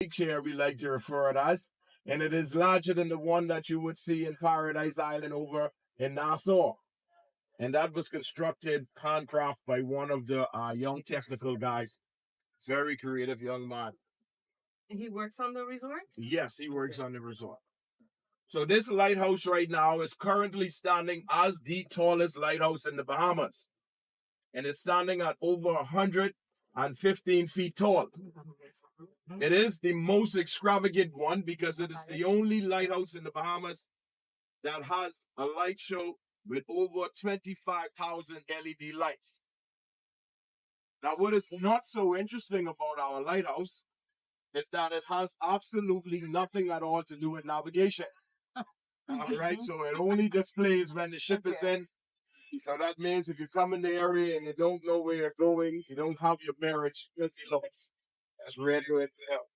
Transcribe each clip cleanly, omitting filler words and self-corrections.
chair, we like to refer it as, and it is larger than the one that you would see in Paradise Island over in Nassau. And that was constructed handcraft by one of the young technical guys. Very creative young man. He works on the resort? Yes, he works on the resort. So this lighthouse right now is currently standing as the tallest lighthouse in the Bahamas. And it's standing at over 115 feet tall. It is the most extravagant one because it is the only lighthouse in the Bahamas that has a light show with over 25,000 LED lights. Now, what is not so interesting about our lighthouse is that it has absolutely nothing at all to do with navigation. All right, so it only displays when the ship is in. So that means if you come in the area and you don't know where you're going, you don't have your marriage, you'll be lost. That's radio to help.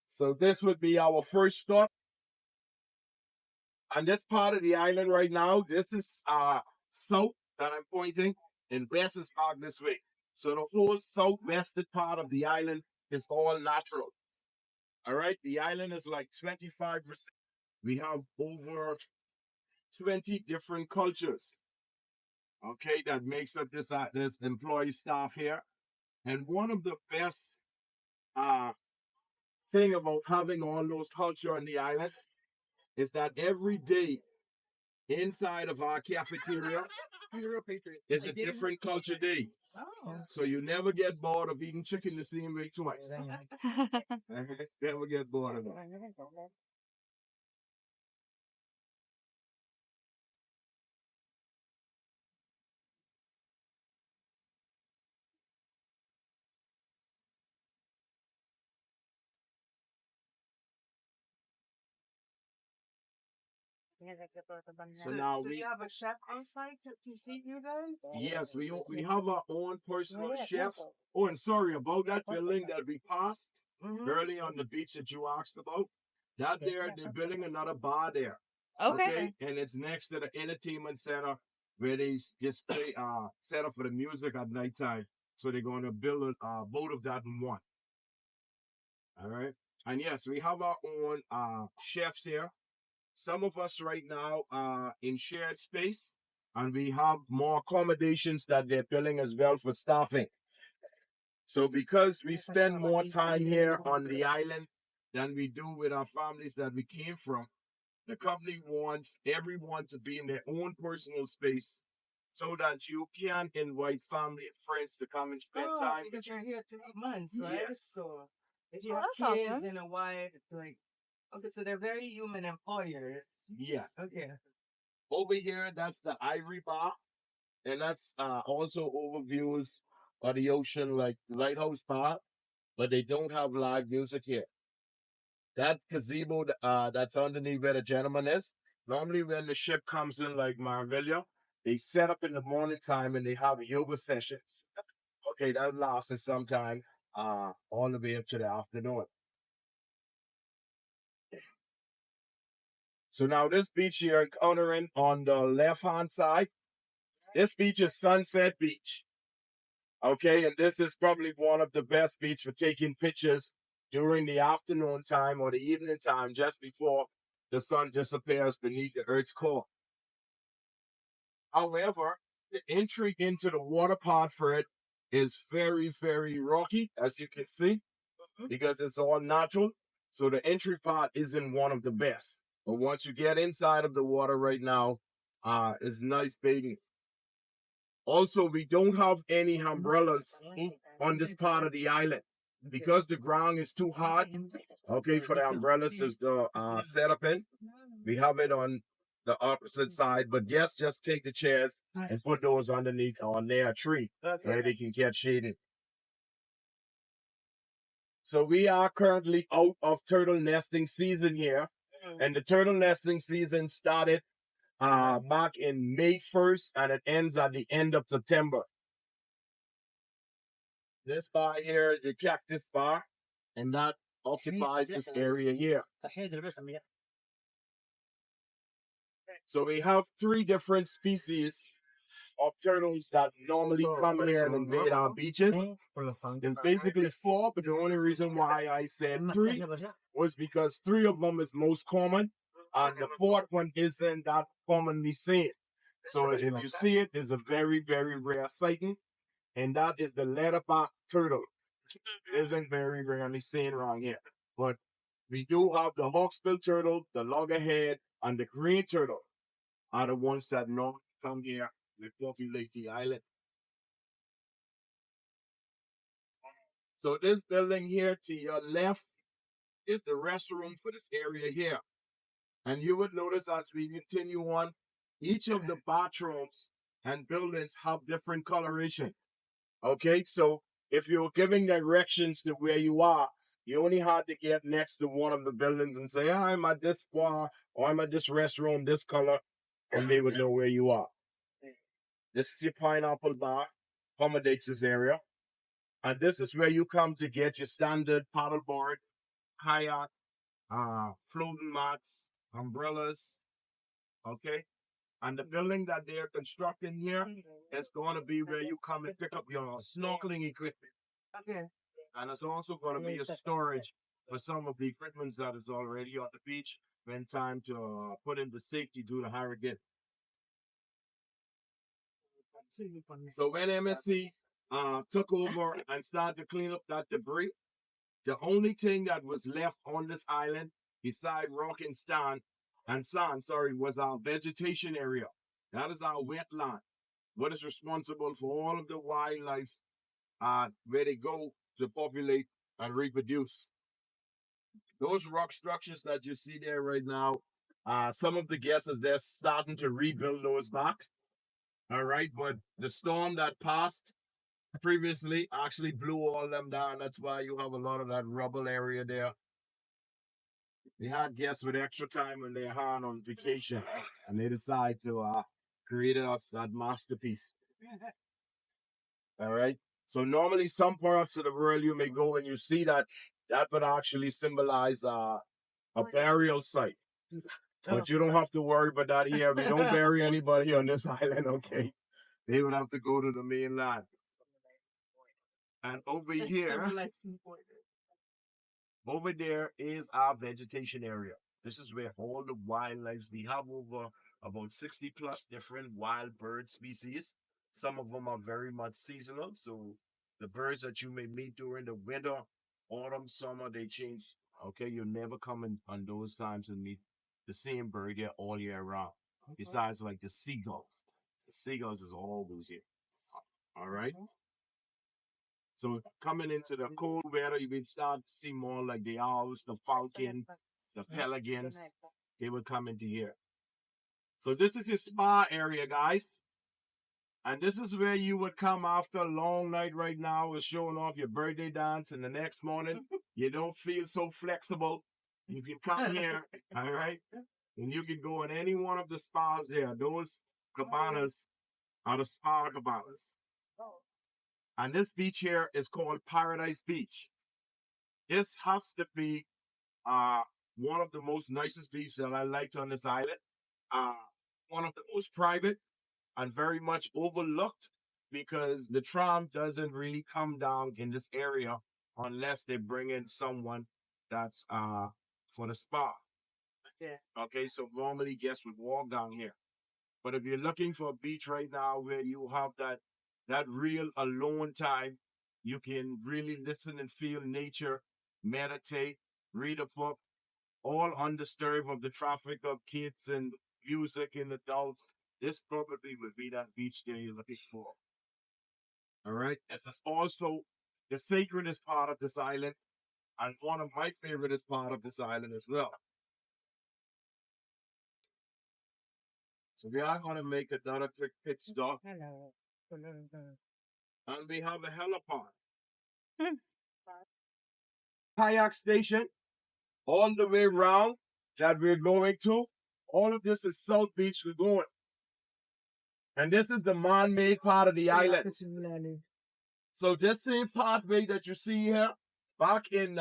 So this would be our first stop. And this part of the island right now, this is south that I'm pointing, and west is out this way. So the whole southwestern part of the island is all natural. All right, the island is like 25%. We have over 20 different cultures. Okay, that makes up this employee staff here. And one of the best thing about having all those culture on the island is that every day inside of our cafeteria is a different culture day. So you never get bored of eating chicken the same way twice. Never get bored of it. So now So you have a chef on site to feed you guys? yes, we have our own personal chefs. Oh, and sorry about that building that we passed early on the beach that you asked about. That there, they're building another bar there. Okay. And it's next to the entertainment center where they just play set up for the music at nighttime. So they're going to build both of that in one. All right. And yes, we have our own chefs here. Some of us right now are in shared space, and we have more accommodations that they're building as well for staffing. So because we spend more time here on the island than we do with our families that we came from, the company wants everyone to be in their own personal space so that you can invite family and friends to come and spend time. Because you're here 3 months, right? Yes. So if you have that's kids awesome. and a wife, it's like, okay, so they're very human employers. Yes. Okay. Over here, that's the Ivory Bar, and that's also overviews of the ocean, like the Lighthouse Bar, but they don't have live music here. That gazebo that's underneath where the gentleman is, normally when the ship comes in, like Maravilha, they set up in the morning time and they have yoga sessions. Okay, that lasts some time all the way up to the afternoon. So now this beach you're encountering on the left-hand side, this beach is Sunset Beach. Okay, and this is probably one of the best beaches for taking pictures during the afternoon time or the evening time just before the sun disappears beneath the Earth's core. However, the entry into the water part for it is very, very rocky, as you can see, because it's all natural. So the entry part isn't one of the best. But once you get inside of the water right now, it's nice bathing. Also, we don't have any umbrellas on this part of the island because the ground is too hard. Okay, for the umbrellas to set up in, we have it on the opposite side. But yes, just take the chairs and put those underneath on their tree where they can get shaded. So we are currently out of turtle nesting season here, and the turtle nesting season started back in May 1st, and it ends at the end of September. This bar here is a cactus bar, and that occupies this area here. So we have 3 different species of turtles that normally come here and invade our beaches. There's basically four, but the only reason why I said three was because three of them is most common, and the fourth one isn't that commonly seen. So if you see it, it's a very, very rare sighting, and that is the leatherback turtle. It isn't very rarely seen around here. But we do have the hawksbill turtle, the loggerhead, and the green turtle are the ones that normally come here and populate the island. So this building here to your left is the restroom for this area here. And you would notice as we continue on, each of the bathrooms and buildings have different coloration. Okay, so if you're giving directions to where you are, you only had to get next to one of the buildings and say, I'm at this spa, or I'm at this restroom, this color, and they would know where you are. This is your pineapple bar, accommodates this area. And this is where you come to get your standard paddleboard, kayak, floating mats, umbrellas, okay? And the building that they're constructing here is going to be where you come and pick up your snorkeling equipment. Okay. And it's also going to be a storage for some of the equipment that is already on the beach when time to put into safety due to hurricane. So when MSC took over and started to clean up that debris, the only thing that was left on this island, beside rock and sand, was our vegetation area. That is our wetland. What is responsible for all of the wildlife where they go to populate and reproduce. Those rock structures that you see there right now, some of the guesses they're starting to rebuild those back. All right, but the storm that passed previously actually blew all them down. That's why you have a lot of that rubble area there. They had guests with extra time when they're on vacation, and they decide to create us that masterpiece. All right. So normally, some parts of the world you may go and you see that would actually symbolize a burial site. But you don't have to worry about that here. We don't bury anybody on this island, okay? They would have to go to the mainland. And over here, over there is our vegetation area. This is where all the wildlife, we have over about 60 plus different wild bird species. Some of them are very much seasonal. So the birds that you may meet during the winter, autumn, summer, they change. Okay, you'll never come in on those times and meet the same bird here all year round. Besides like the seagulls. The seagulls is always here. All right. So coming into the cold weather, you will start to see more like the owls, the falcons, the pelicans. They will come into here. So this is your spa area, guys. And this is where you would come after a long night right now with showing off your birthday dance. And the next morning, you don't feel so flexible. You can come here, all right? And you can go in any one of the spas there. Those cabanas are the spa cabanas. And this beach here is called Paradise Beach. This has to be one of the most nicest beaches that I liked on this island. One of the most private and very much overlooked because the Tram doesn't really come down in this area unless they bring in someone that's for the spa. Yeah. Okay, so normally guests would walk down here. But if you're looking for a beach right now where you have that real alone time, you can really listen and feel nature, meditate, read a book, all undisturbed of the traffic of kids and music and adults. This probably would be that beach there you're looking for. All right. This is also the sacredest part of this island and one of my favoriteest part of this island as well. So we are going to make another quick pit stop. Hello. And we have a helipad. Kayak station all the way around that we're going to. All of this is South Beach we're going. And this is the man-made part of the island. So this same pathway that you see here, back in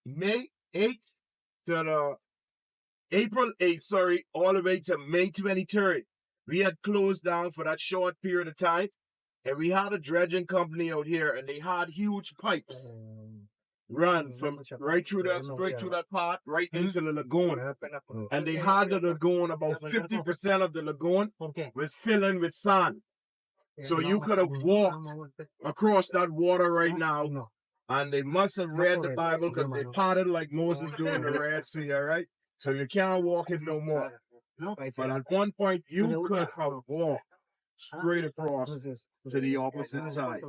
May 8th to April 8th, all the way to May 23rd. We had closed down for that short period of time, and we had a dredging company out here, and they had huge pipes run from right through that, straight through that part, right into the lagoon. And they had the lagoon, about 50% of the lagoon was filling with sand. So you could have walked across that water right now, and they must have read the Bible because they parted like Moses during the Red Sea, all right? So you can't walk it no more. But at one point, you could have walked straight across to the opposite side.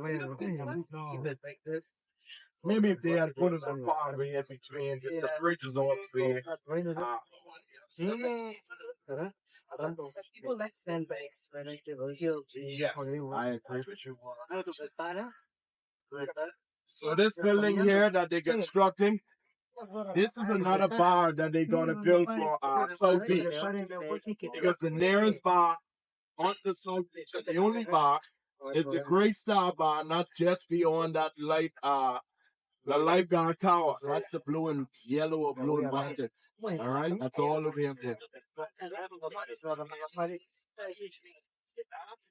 Maybe if they had put it on fire in between, just the bridges off there. People like sandbags when I do Yes, I agree with you. So this building here that they're constructing, this is another bar that they're gonna build for South Beach. Because the nearest bar on the South Beach, the only bar, is the Great Star Bar, not just beyond that light the lifeguard tower. That's the blue and yellow or blue and mustard. All right, that's all the way up there.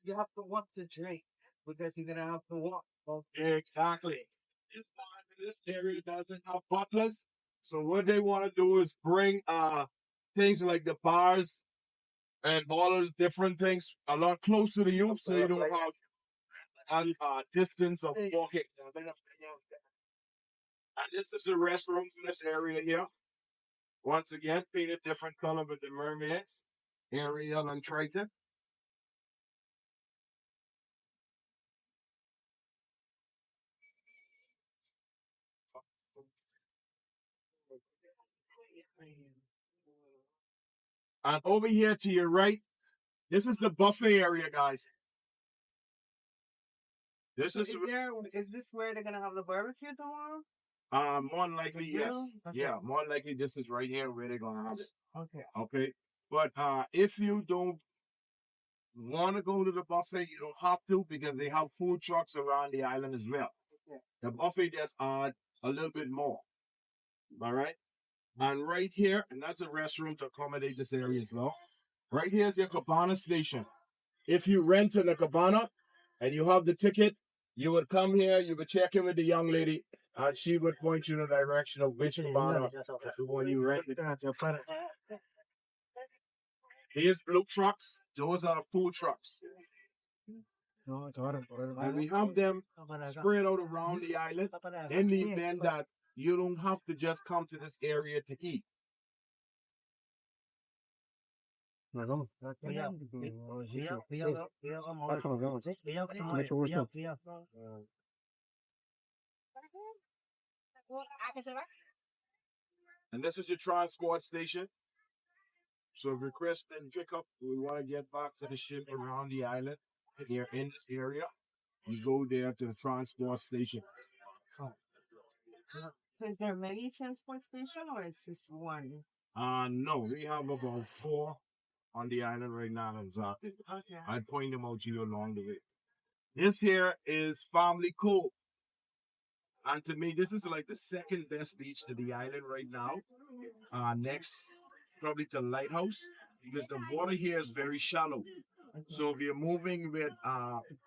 You have to want to drink because you're gonna have to walk. Exactly. This area doesn't have butlers, so what they want to do is bring things like the bars and all of the different things a lot closer to you, so you don't have distance of walking. And this is the restroom in this area here. Once again, painted different color with the mermaids, Ariel and Triton. And over here to your right, this is the buffet area, guys. This So is is this where they're gonna have the barbecue tomorrow? more than likely, yes. Okay. Yeah, more than likely this is right here where they're gonna have it. Okay. Okay. But if you don't want to go to the buffet, you don't have to because they have food trucks around the island as well. Okay. The buffet just add a little bit more. All right. And right here, and that's a restroom to accommodate this area as well. Right here is your cabana station. If you rent in a cabana and you have the ticket, you would come here, you would check in with the young lady, and she would point you in the direction of which cabana is the one you rented. Here's blue trucks. Those are the food trucks. And we have them spread out around the island in the event that you don't have to just come to this area to eat. And this is your transport station. So request and pick up. We want to get back to the ship around the island. Here in this area, you go there to the transport station. So is there many transport station or it's just one? No, we have about 4 on the island right now. Exactly. Okay. I point them out to you along the way. This here is Family Cove. And to me, this is like the second best beach to the island right now. Next, probably to Lighthouse, because the water here is very shallow. So if you're moving with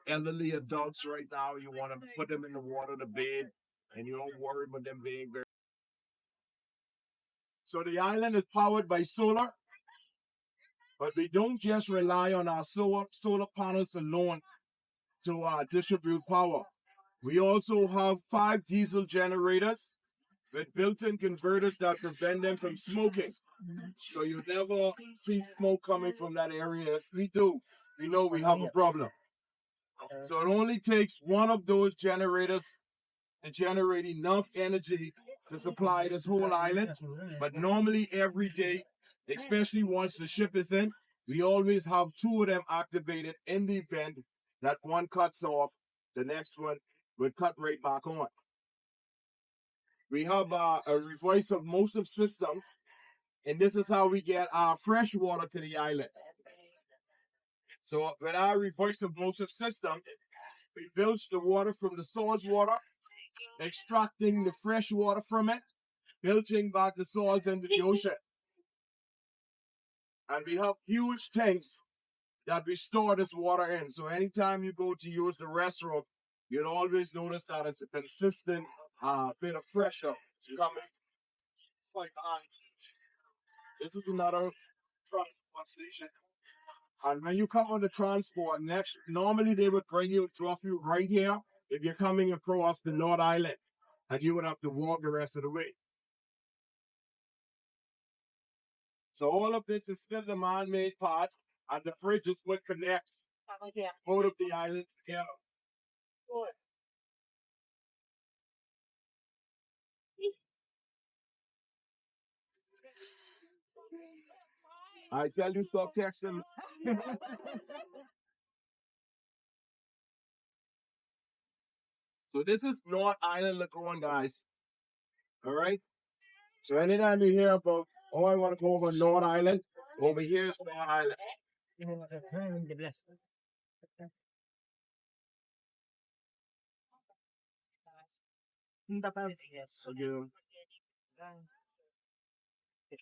elderly adults right now, you want to put them in the water to bathe, and you don't worry about them being very. So the island is powered by solar, but we don't just rely on our solar panels alone to distribute power. We also have 5 diesel generators with built-in converters that prevent them from smoking. So you never see smoke coming from that area. If we do, we know we have a problem. So it only takes one of those generators to generate enough energy to supply this whole island. But normally every day, especially once the ship is in, we always have 2 of them activated in the event that one cuts off, the next one would cut right back on. We have a reverse osmosis system, and this is how we get our fresh water to the island. So with our reverse osmosis system, we filter the water from the salt water, extracting the fresh water from it, filtering back the salts into the ocean. And we have huge tanks that we store this water in. So anytime you go to use the restroom, you'll always notice that it's a consistent bit of pressure coming like on. This is another transport station. And when you come on the transport, next, normally they would drop you right here if you're coming across the North Island. And you would have to walk the rest of the way. So all of this is still the man-made part, and the bridge is what connects both of the islands together. I tell you, stop texting. So this is North Island Lagoon, guys. All right. So anytime you hear about, oh, I want to go over North Island, over here is North Island. Okay.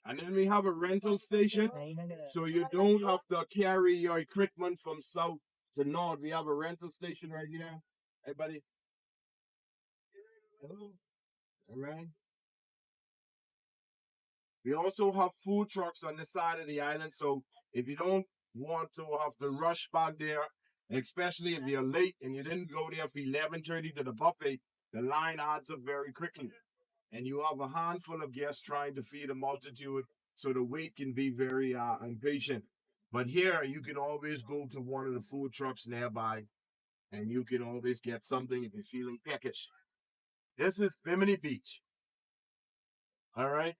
And then we have a rental station, so you don't have to carry your equipment from south to north. We have a rental station right here. Everybody. Hello. All right. We also have food trucks on the side of the island, so if you don't want to have to rush back there, especially if you're late and you didn't go there for 11:30 to the buffet, the line adds up very quickly. And you have a handful of guests trying to feed a multitude, so the wait can be very impatient. But here, you can always go to one of the food trucks nearby, and you can always get something if you're feeling peckish. This is Bimini Beach. All right?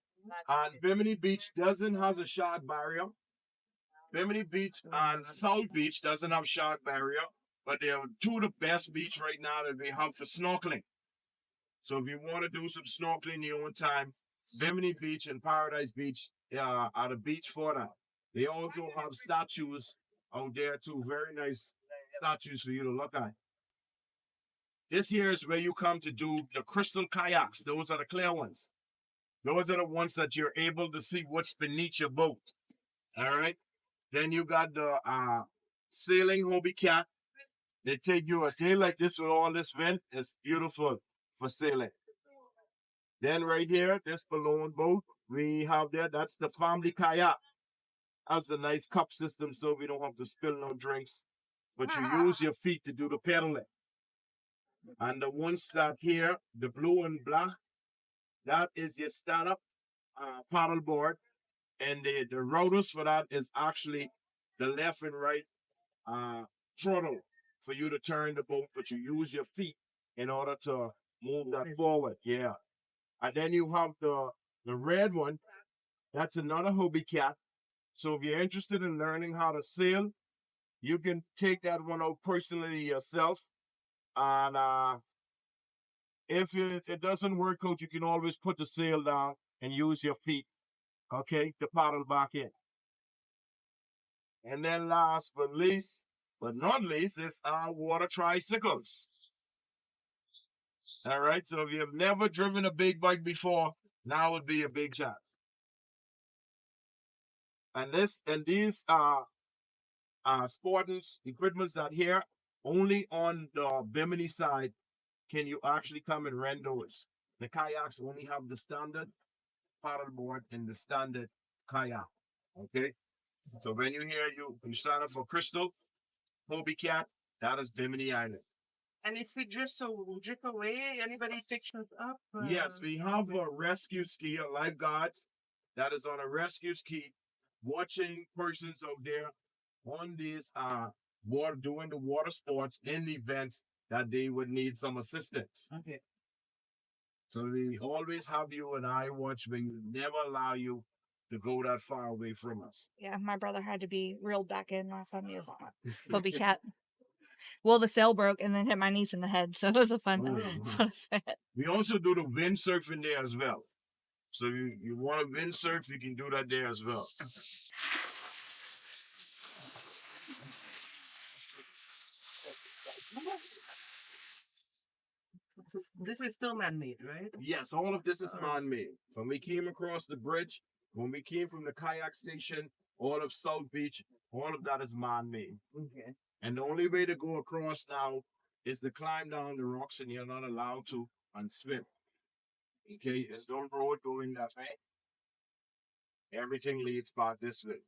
And Bimini Beach doesn't have a shark barrier. Bimini Beach and South Beach doesn't have shark barrier, but they're two of the best beach right now that we have for snorkeling. So if you want to do some snorkeling in your own time, Bimini Beach and Paradise Beach are the beach for that. They also have statues out there too, very nice statues for you to look at. This here is where you come to do the crystal kayaks. Those are the clear ones. Those are the ones that you're able to see what's beneath your boat. All right. Then you got the sailing hobby cat. They take you a day like this with all this wind. It's beautiful for sailing. Then right here, this balloon boat we have there, that's the family kayak. Has the nice cup system so we don't have to spill no drinks. But you use your feet to do the pedaling. And the ones that here, the blue and black, that is your stand-up paddle board. And the rotors for that is actually the left and right throttle for you to turn the boat, but you use your feet in order to move that forward. Yeah. And then you have the red one. That's another hobby cat. So if you're interested in learning how to sail, you can take that one out personally yourself. And if it doesn't work out, you can always put the sail down and use your feet, okay, to paddle back in. And then last but not least, is our water tricycles. All right, so if you've never driven a big bike before, now would be a big chance. And these sporting equipments that here only on the Bimini side can you actually come and rent those. The kayaks only have the standard paddleboard and the standard kayak. Okay, so when you hear you sign up for Crystal Hobie Cat, that is Bimini Island. And if we drift away, anybody picks us up? Yes, we have a rescue skier, lifeguards, that is on a rescue ski, watching persons out there on these water doing the water sports in the event that they would need some assistance. Okay. So we always have you and I watch. We never allow you to go that far away from us. Yeah, my brother had to be reeled back in last time he was on it. Bobby Cat. Well, the sail broke and then hit my niece in the head, so it was a fun. We also do the windsurfing there as well. So you want to windsurf, you can do that there as well. This is still man-made, right? Yes, all of this is man-made. When we came across the bridge, when we came from the kayak station, all of South Beach, All of that is man-made. Okay. And the only way to go across now is to climb down the rocks, and you're not allowed to and swim. Okay, there's no road going that way. Everything leads back this way.